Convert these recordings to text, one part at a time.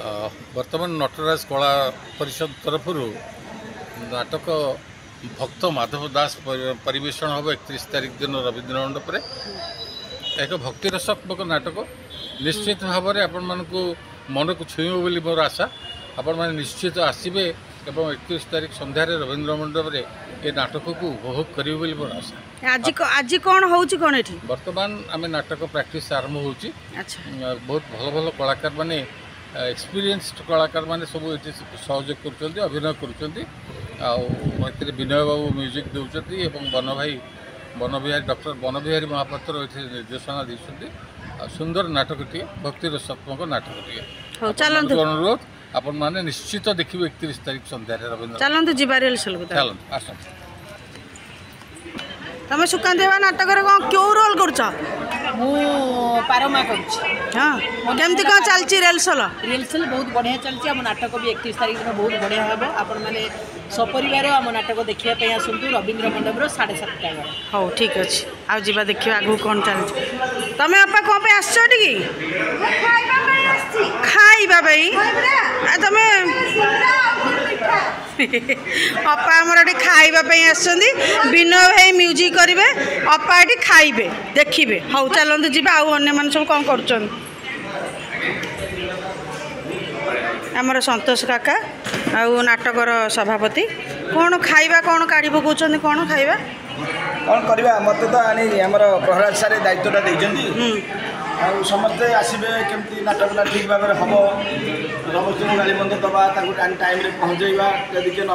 बर्तमान नटराज कला परिषद तरफ नाटक भक्त माधव दास परिवेषण हम 31 तारिख दिन रवींद्र मंडप एक भक्ति रसात्मक नाटक निश्चित भाव में आपण मान मन को छुईब बोली मोर आशा आपण मैंने निश्चित आसबे एवं 31 तारिख संध्यार रवींद्र मंडप रे ये नाटक को उपभोग करेंगे बोली मोर आशा। आज कौन होची कौन एठी वर्तमान आम नाटक प्रैक्टिस आरंभ होची। अच्छा बहुत भल भल कलाकार माने एक्सपीरियंस्ड कलाकार माने सब ये सहयोग कर अभिनय कर विनय बाबू म्यूजिक दौरान एवं बनबिहारी डॉक्टर बनबिहारी महापात्र ये निर्देशना देते सुंदर नाटकटी भक्ति रसात्मक नाटकटी अनुरोध आपण मैंने निश्चित देखिए 31 तारिख संध्यार रवींद्र चलते जीवा रिहर्सल को चलते आस तुम सुकांत नाटक क्यों रोल कर पारमा कर हाँ केमती कौन चलती रिहर्सल रिहर्सल बहुत बढ़िया चलती आम नाटक भी 31 तारिख दिन बहुत बढ़िया हम आपण मैंने सपरिवार आम नाटक देखापी आसतु रवींद्र मंडप 7:30 हो ठीक अच्छे आज जा देखिए आगू कौन चलती तुम अपा कौन पे आस खाइबा तुम अपा आमर ये खाइबापी आसुँच विनय भाई म्यूजिक करेंगे अपा ये खाइबे देखिए हौ चलते जी आने मैंने सब कौन कर आमर संतोष काका आउ नाटकर सभापति कौन खाइबा कौन काढ़ी पकाउछन कौन खाइबा कौन करवा मत तो आनी आमर प्रहलाद सारे दायित्वटा देइछन्ती समस्ते आसबे केमती नाटकटा ठीक भाव में हम समस्त गाड़ी बंद दबा टाइम रे पहुँचेगा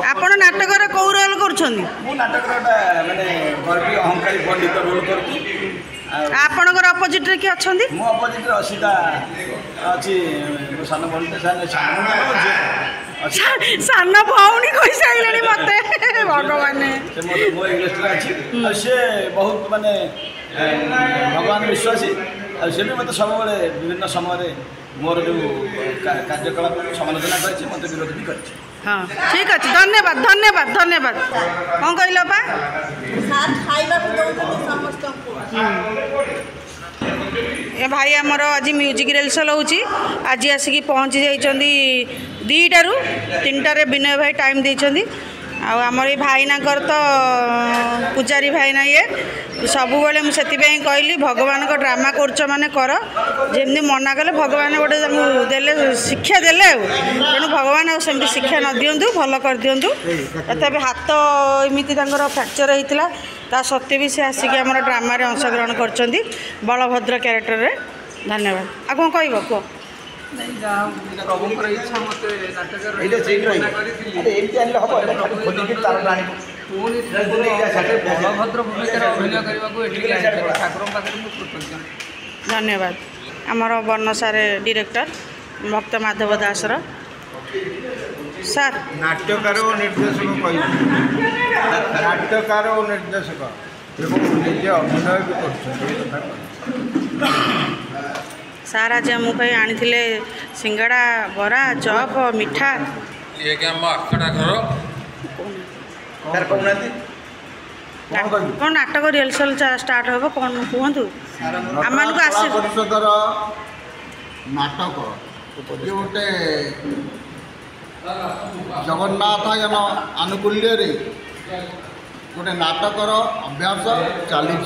आपण नाटकर कौ रोल कर नाटक माने गर्वी अहंकारी पंडित रोल कर आपणकर अपोजिट रे किए अच्छा मो अपोजिट रे असीता अच्छी सान सान भौणी कही सारे मत भगवान से बहुत माने भगवान विश्वासी से भी मत सब विभिन्न समय मोर जो कार्यकलाप समालोचना कर विरोध भी कर हाँ ठीक अच्छे धन्यवाद धन्यवाद धन्यवाद कौन कहल बा ए भाई आमर आज म्यूजिक रिहर्सल होची आज आसिक पहुँची जाइछन्ती 2टारू 3टारे विनय भाई टाइम देइछन्ती आमर ये भाईनाकर तो पूजारी भाईना ये सब बेले मुझे कहली भगवान को ड्रामा कर माने कर जमी मना कले भगवान गोटे देले शिक्षा देले तेणु भगवान आमती शिक्षा न दिंतु भल कर दिंतु तथापि हाथ एमती फ्रैक्चर होता ता सत्वे भी से आसिक आम ड्रामा अंशग्रहण कर बलभद्र क्यारेक्टर रे धन्यवाद आ कौन कह कह धन्यवाद आमर वर्णसार डायरेक्टर भक्त माधव दास सर नाट्यकार और निर्देशक नाट्यकार और निर्देशक निजे अभिनय भी कर सार आज मुझे आनी सिंगड़ा बरा चप मिठा ये क्या आखड़ा घर कौन नाटक रिहर्सल स्टार्ट हम कौन कहतु आम परिषदर नाटक ये गोटे जगन्नाथायन आनुकूल्य गोटे नाटकर अभ्यास चली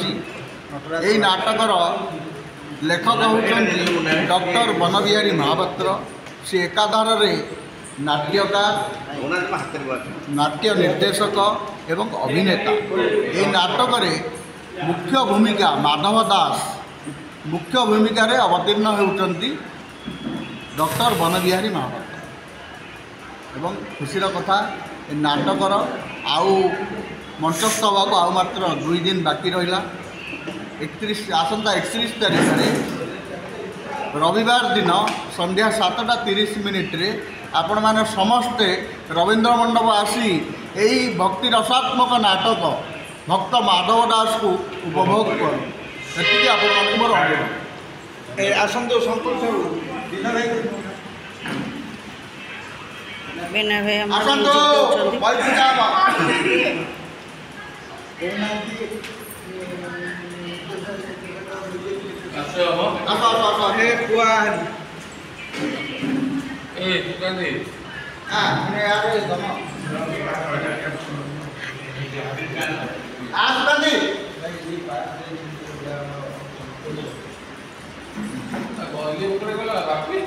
नाटकर लेखक होती डॉक्टर बनबिहारी महापात्र से एकाधार नाट्यकार नाट्य निर्देशक एवं अभिनेता ये नाटक मुख्य भूमिका माधव दास मुख्य भूमिका अवतीर्ण होती डॉक्टर बनबिहारी महापात्र एवं खुशीर कथा नाटकर आउ मंचस्थ होगा आउ मात्र 2 दिन बाकी रहा 31 तारीख रविवार दिन संध्या 7:30 आपण मैंने समस्ते रवींद्र मंडप आसी यही भक्ति रसात्मक नाटक भक्त माधव दास को उपभोग कर मोर अनुरोध आसतु संतोष विनय भाई ଏଥିପାଇଁ ଉପରେ ଗଲା ବାପି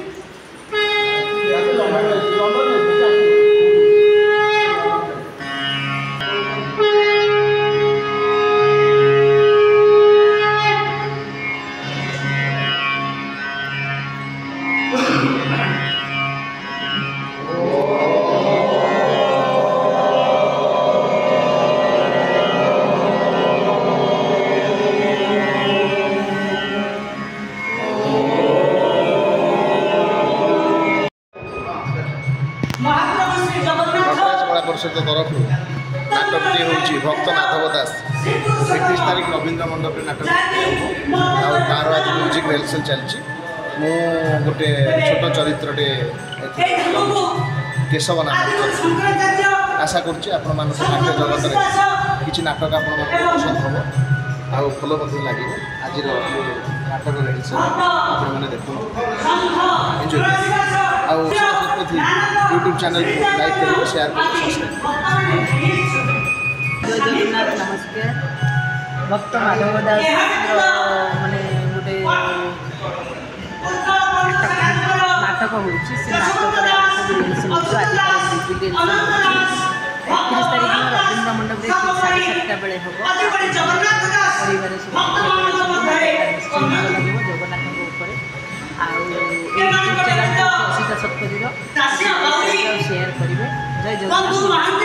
परिषद तरफ नाटकटी हूँ भक्त माधव दास 31 तारीख रवींद्र मंडप नाटक तार आज म्यूजिक रिहर्सल चलती मु गोटे छोट चरित्र केशव नाम आशा करुँच आपण नाट्य जगत किसी नाटक आपण पसंद हम आउ भल लगे आज नाटक रिहर्सल आपण मैंने देखो एंजॉय यूट्यूब चैनल को लाइक करेंगे शेयर करेंगे जय जगन्नाथ नमस्कार भक्त माधव दास माने गोटे नाटक हो नाटक 31 तारीख रवींद्र मंडप ठीक 7:30 बेले हम परिवार लगे Jagannath YouTube channel Asita Satpathy share करेंगे जय जगन्नाथ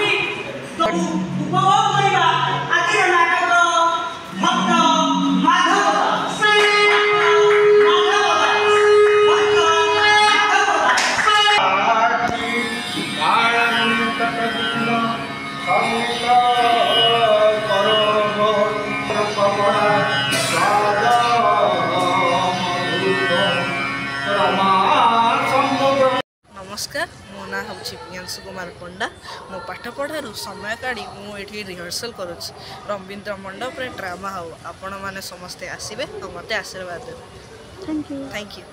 नमस्कार मो ना हूँ प्रियांशु कुमार पंडा मो पाठ पढ़ार समय काढ़ी मुझे रिहर्सल करुँच रवींद्र मंडप रे ड्रामा हो आपण मैंने समस्ते आसबे और मत आशीर्वाद देवे थैंक यू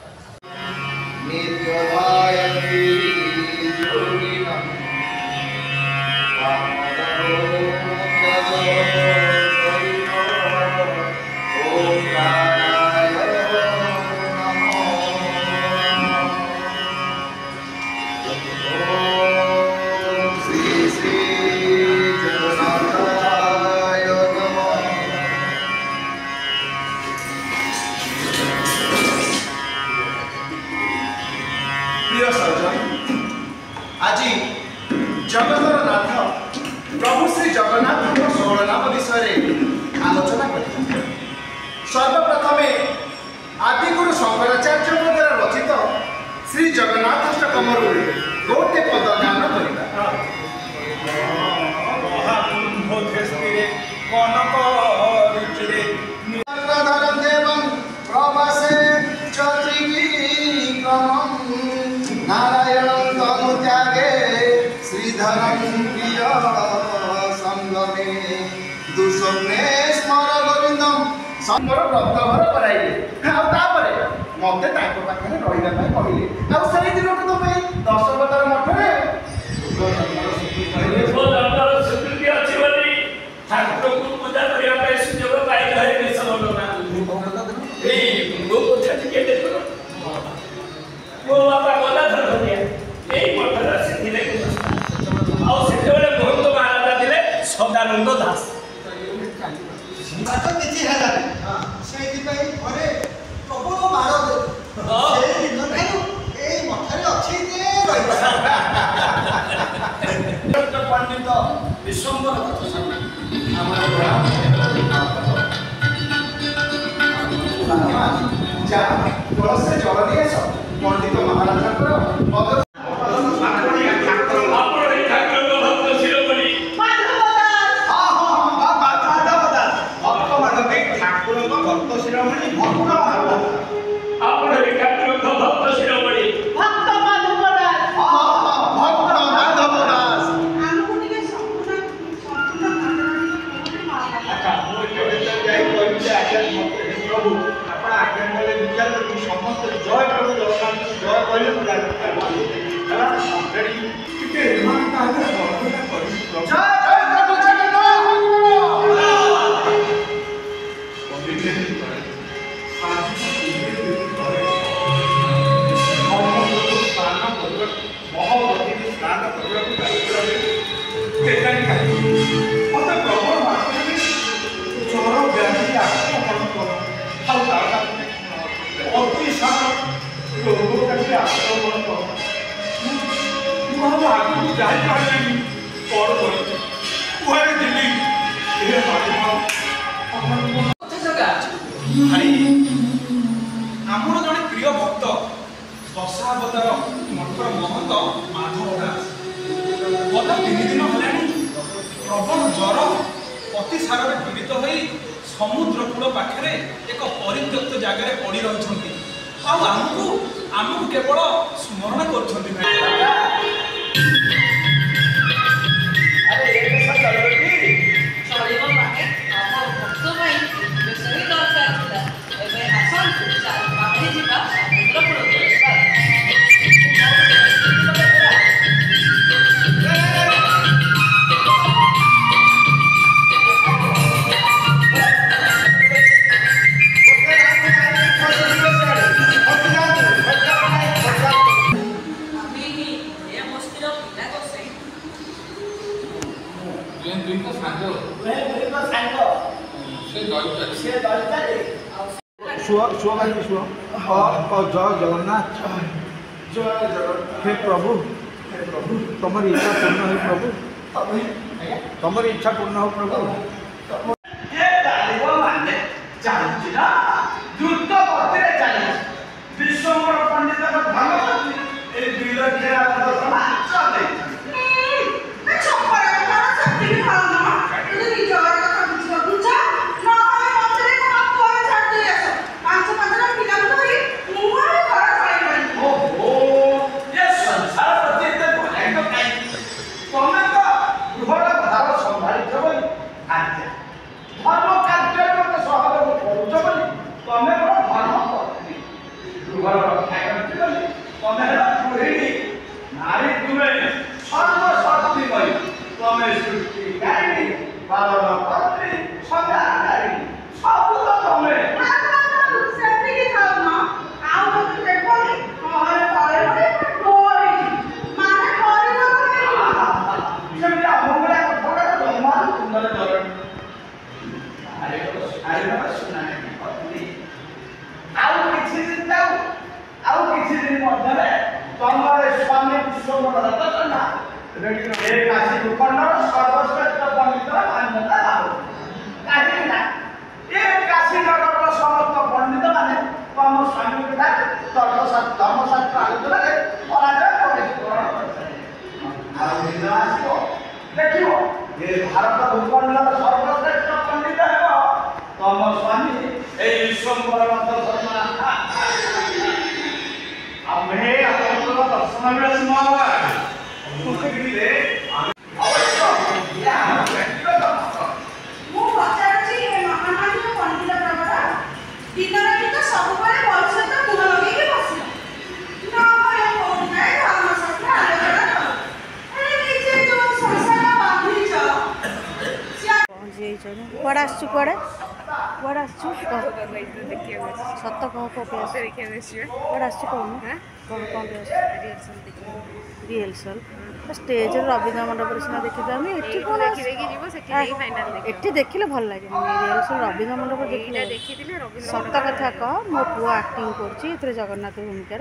आज जगतर नाथ प्रभु श्री जगन्नाथ 16 नाम विषय आलोचना कर सर्वप्रथम आदिगुरु शंकराचार्य द्वारा रचित श्री जगन्नाथ अष्टकम गोटे पद गान नारायण तनु त्यागे श्रीधरम प्रिय संगमे दुस्वप्ने स्मर गोविंदम संबर व्रतभर कराइले तापर मते ताको पाखरे रहिबा पई कहिले आ सही दिन तो पई 10 बटर मठरे स्वीकृति अच्छी बोली ठाकुर को पूजा करिया पई सुयोग पाई रहे निसलो ना ए गो पूजा के देखो वो बाबा गला धर दिया ए मठरा सिद्धि ले आ सेते बेले बहुत महाराजा दिले सदानंद दास बात किछि हला सेहि पई घरे प्रबल मार से दिन ठानु ए मठरे अछि जे पंडित विश्वम्बर कथा हमर जा कलश से जल दिए सब पंडित महाराजा समस्त जय प्रभु जगन्नाथ जय कहले ଭାଇ ଆମର ଜଣେ ପ୍ରିୟ ଭକ୍ତ ଦଶାବତାର ମଠର ମହନ୍ତ ମାଧବ ଦାସ ଗତ 3 ଦିନ ହେଲାଣି ପ୍ରବଳ ଜ୍ୱର ଅତିସାରରେ ପୀଡ଼ିତ ହୋଇ ସମୁଦ୍ର କୂଳ ପାଖରେ ଏକ ପରିତ୍ୟକ୍ତ ଜାଗାରେ ପଡ଼ି ରହିଛନ୍ତି ଆଉ ଆମକୁ କେବଳ ସ୍ମରଣ କରୁଛନ୍ତି ଭାଇ। जय जगन्नाथ हे प्रभु तुम इच्छा पूर्ण हो प्रभु तुम इच्छा पूर्ण हो प्रभु द्रुत गतिरे चली विश्वम्बर पंडित स्वामी विश्वम्बर काशी भूखंड सर्वश्रेष्ठ पंडित मान्यता कहीं काशी नगर समस्त पंडित मैंने तम स्वामी धर्मशास्त्र आलोचना देख भारत भूखंड सर्वश्रेष्ठ पंडित है तम स्वामी विश्वम्बर दर्शन कुआड़े आसु कुआड़े कुआड़े आसु सत कह कुआड़े आसु कौन कौन रिहर्सल स्टेज रवींद्र मंडप सीना देखी एटी देखिले भल लगे रिहर्सल रवींद्र मंडप देखिले सत कथा कह मो पु आक्टिंग कर जगन्नाथ भूमिका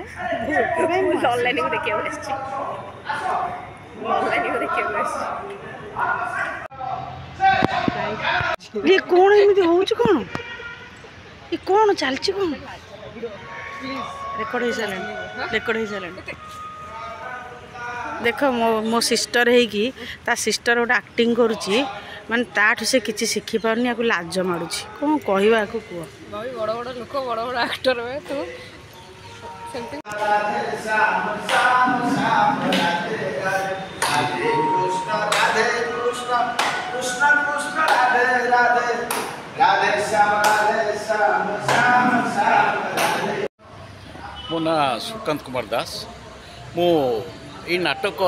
ये कौन एमती हो कौन चलती कौन रेकर्ड हो सारे देख मो सिस्टर है ता सिस्टर गोटे आक्टिंग करुच्ची माने ताठू से किसी शिखी पारनी या लाज माड़ुची कौन कहवा कह बड़ बड़ लोक बड़ बड़ एक्टर हुए तो मो ना सुकांत कुमार दास मो ये नाटक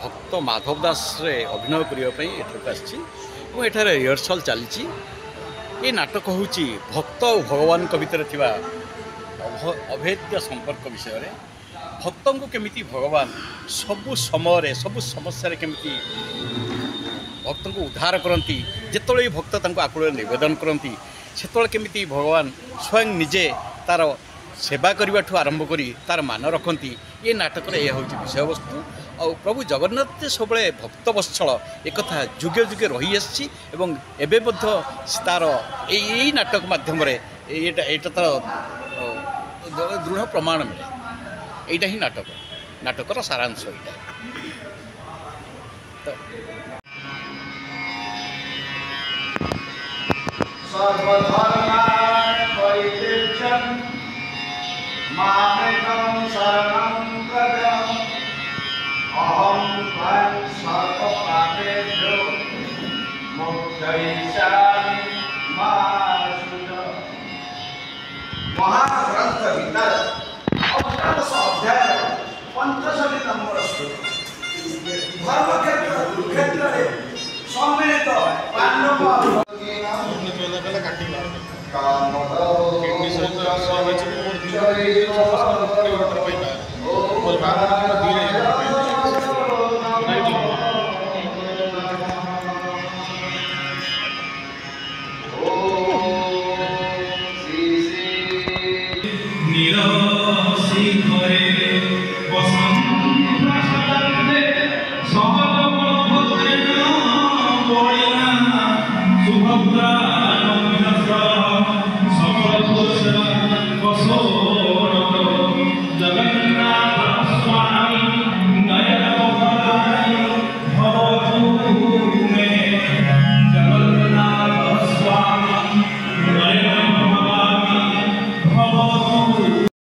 भक्त माधव दास रे अभिनय करने एठार रिहर्सल चली ये नाटक हूँ भक्त और भगवान भीतर थिबा अभेद्य संपर्क विषय रे भक्त को केमिति भगवान सबु समय सबु समस्या केमिति भक्त को उद्धार करती जिते भक्त आकुल निवेदन करती से केमिति भगवान स्वयं निजे तार सेवा करने आरंभ करी तार मान रखती ये नाटक यह हूँ विषय वस्तु और प्रभु जगन्नाथ सब भक्त वत्सल एक जुगे जुगे रही आसी तार यही नाटक माध्यम यहाँ तार दृढ़ प्रमाण मिले यहाँ ही नाटकर सारांश यहाँ सर्वधर्मान् परित्यज्य मामेकं शरणं व्रज अहं त्वां सर्वपापेभ्यो मोक्षयिष्यामि मा शुच। महाग्रंथ गीतार अष्टादश अध्याय 45 नंबर श्लोक धर्म क्षेत्र कुरुक्षेत्र सम्मिलित पांडव नील शिखरे वसंत